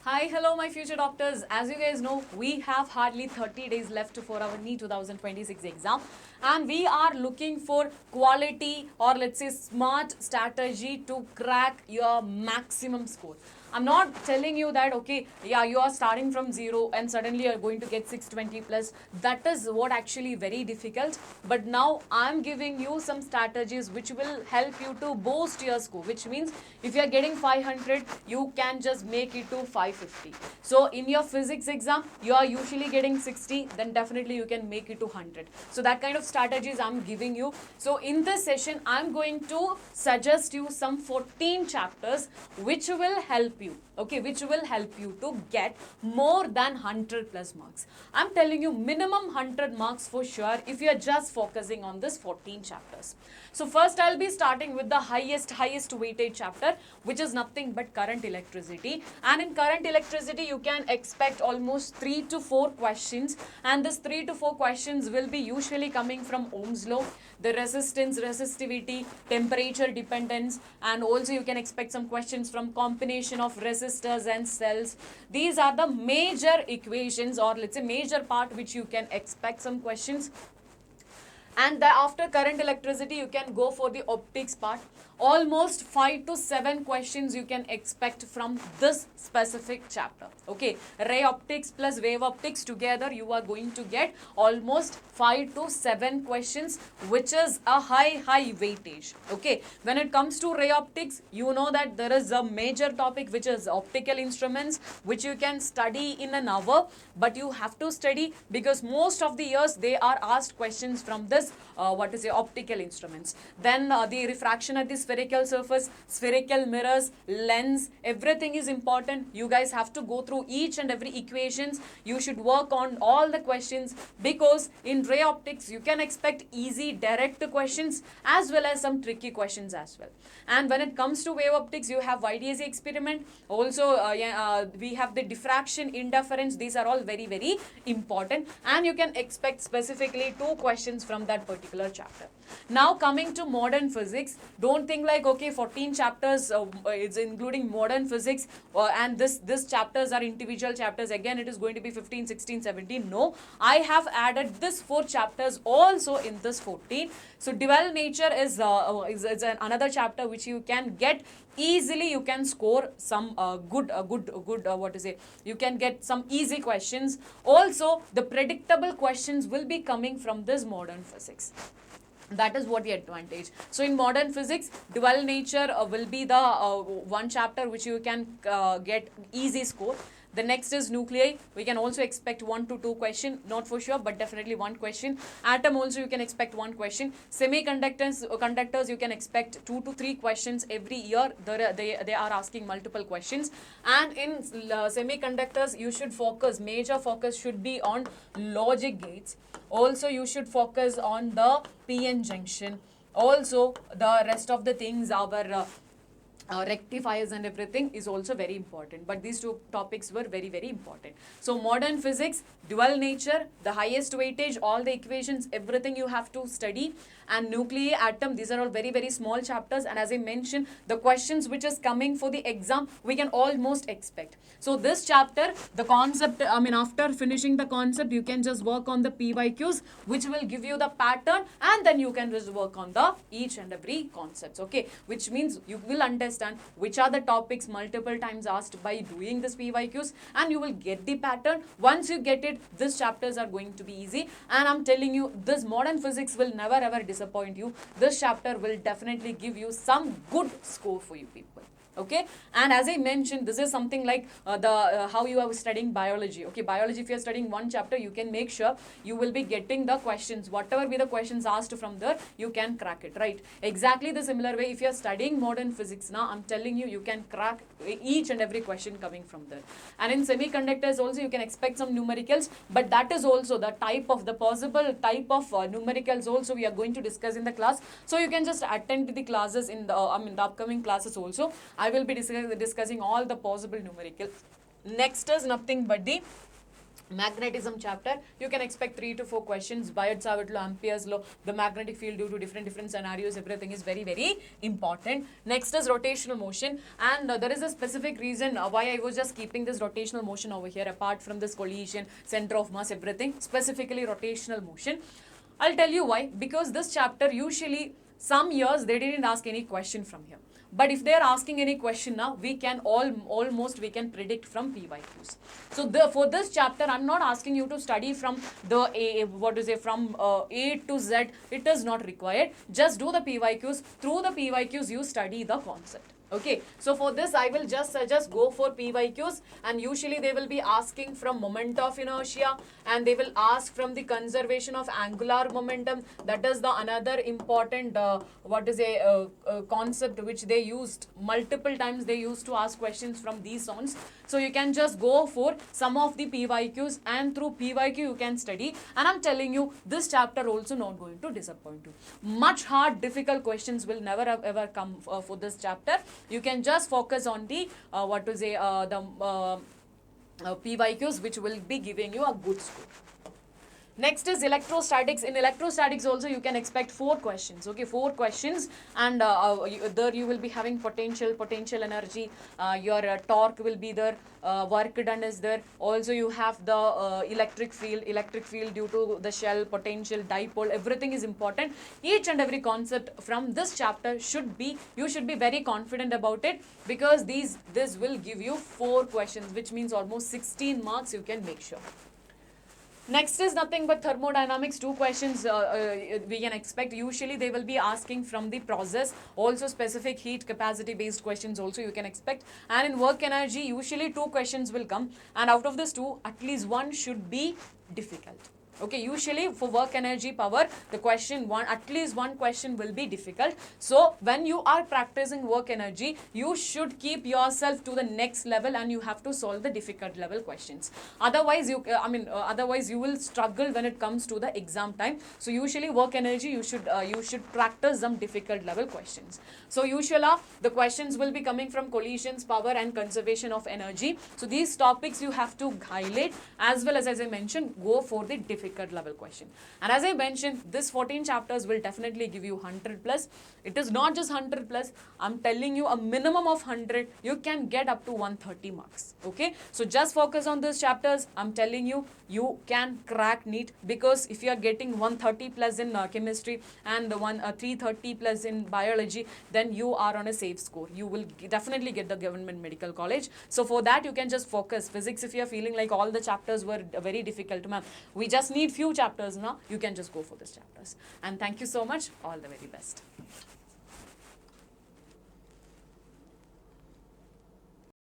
Hi, hello, my future doctors. As you guys know, we have hardly 30 days left for our NEET 2026 exam, and we are looking for quality or let's say smart strategy to crack your maximum score. I'm not telling you that, okay, yeah, you are starting from zero and suddenly you're going to get 620 plus. That is what actually very difficult. But now I'm giving you some strategies which will help you to boost your score, which means if you're getting 500, you can just make it to 550. So in your physics exam, you are usually getting 60, then definitely you can make it to 100. So that kind of strategies I'm giving you. So in this session, I'm going to suggest you some 14 chapters which will help you, okay, which will help you to get more than 100 plus marks. I'm telling you minimum 100 marks for sure if you're just focusing on this 14 chapters. So first I'll be starting with the highest weighted chapter, which is nothing but current electricity. And in current electricity, you can expect almost 3 to 4 questions, and this 3 to 4 questions will be usually coming from Ohm's law, the resistance, resistivity, temperature dependence, and also you can expect some questions from combination of resistors and cells. These are the major equations, or let's say major part which you can expect some questions. And after current electricity, you can go for the optics part. Almost 5 to 7 questions you can expect from this specific chapter. Okay, ray optics plus wave optics together, you are going to get almost 5 to 7 questions, which is a high weightage. Okay, when it comes to ray optics, you know that there is a major topic which is optical instruments, which you can study in an hour, but you have to study because most of the years they are asked questions from this optical instruments. Then the refraction at the spherical surface, spherical mirrors, lens, everything is important. You guys have to go through each and every equations. You should work on all the questions, because in ray optics you can expect easy direct questions as well as some tricky questions as well. And when it comes to wave optics, you have YDSE experiment. Also we have the diffraction, interference. These are all very important, and you can expect specifically 2 questions from that particular chapter. Now coming to modern physics, don't think like, okay, 14 chapters it's including modern physics, and this chapters are individual chapters. Again, it is going to be 15, 16, 17. No, I have added this 4 chapters also in this 14. So dual nature is another chapter which you can get easily. You can score some good you can get some easy questions. Also, the predictable questions will be coming from this modern physics. That is what the advantage. So in modern physics, dual nature will be the one chapter which you can get easy score. The next is nuclei. We can also expect 1 to 2 question, not for sure, but definitely 1 question. Atom also you can expect 1 question. Conductors you can expect 2 to 3 questions every year. They are asking multiple questions. And in semiconductors, you should focus, major focus should be on logic gates. Also, you should focus on the PN junction. Also, the rest of the things, our rectifiers and everything is also very important, but these 2 topics were very important. So modern physics, dual nature, the highest weightage, all the equations, everything you have to study. And nuclei, atom, these are all very small chapters, and as I mentioned, the questions which is coming for the exam, we can almost expect. So this chapter, the concept, after finishing the concept, you can just work on the PYQs, which will give you the pattern, and then you can just work on the each and every concepts. Okay, which means you will understand which are the topics multiple times asked by doing this PYQs, and you will get the pattern. Once you get it, these chapters are going to be easy, and I'm telling you, this modern physics will never ever disappoint you. This chapter will definitely give you some good score for you people. Okay, and as I mentioned, this is something like how you are studying biology. Okay, biology, if you are studying 1 chapter, you can make sure you will be getting the questions, whatever be the questions asked from there, you can crack it, right? Exactly the similar way, if you are studying modern physics now, I'm telling you, you can crack each and every question coming from there. And in semiconductors also, you can expect some numericals, but that is also the possible type of numericals also we are going to discuss in the class. So you can just attend the classes in the the upcoming classes also. I will be discussing all the possible numericals. Next is nothing but the Magnetism chapter, you can expect 3 to 4 questions. Biot-Savart law, Ampere's law, the magnetic field due to different scenarios, everything is very important. Next is rotational motion, and there is a specific reason why I was just keeping this rotational motion over here, apart from this collision, center of mass, everything, specifically rotational motion. I'll tell you why. Because this chapter, usually some years they didn't ask any question from here, but if they are asking any question now, we can almost we can predict from PYQs. So for this chapter, I'm not asking you to study from the from A to Z. It is not required. Just do the PYQs. Through the PYQs, you study the concept. Okay, so for this I will just suggest go for PYQs, and usually they will be asking from moment of inertia, and they will ask from the conservation of angular momentum. That is the another important concept which they used multiple times. They used to ask questions from these zones. So you can just go for some of the PYQs, and through PYQ you can study. And I'm telling you, this chapter also not going to disappoint you. Much hard, difficult questions will never ever come for this chapter. You can just focus on the PYQs, which will be giving you a good score. Next is electrostatics. In electrostatics also you can expect 4 questions. Okay, 4 questions, and there you will be having potential energy, your torque will be there, work done is there. Also you have the electric field due to the shell, potential, dipole, everything is important. Each and every concept from this chapter you should be very confident about it, because this will give you 4 questions, which means almost 16 marks you can make sure. Next is nothing but thermodynamics. 2 questions we can expect. Usually they will be asking from the process. Also specific heat capacity based questions also you can expect. And in work energy, usually 2 questions will come. And out of this 2, at least 1 should be difficult. Okay, usually for work energy power, at least one question will be difficult. So when you are practicing work energy, you should keep yourself to the next level, and you have to solve the difficult level questions. Otherwise you will struggle when it comes to the exam time. So usually work energy, you should practice some difficult level questions. So usually the questions will be coming from collisions, power, and conservation of energy. So these topics you have to highlight, as well as I mentioned, go for the difficult level question. And as I mentioned, this 14 chapters will definitely give you 100 plus. It is not just 100 plus. I'm telling you, a minimum of 100. You can get up to 130 marks. Okay, so just focus on these chapters. I'm telling you, you can crack NEET, because if you are getting 130 plus in chemistry and 330 plus in biology, then you are on a safe score. You will definitely get the government medical college. So for that, you can just focus. Physics, if you are feeling like all the chapters were very difficult, ma'am, we just need few chapters now, you can just go for these chapters. And thank you so much. All the very best.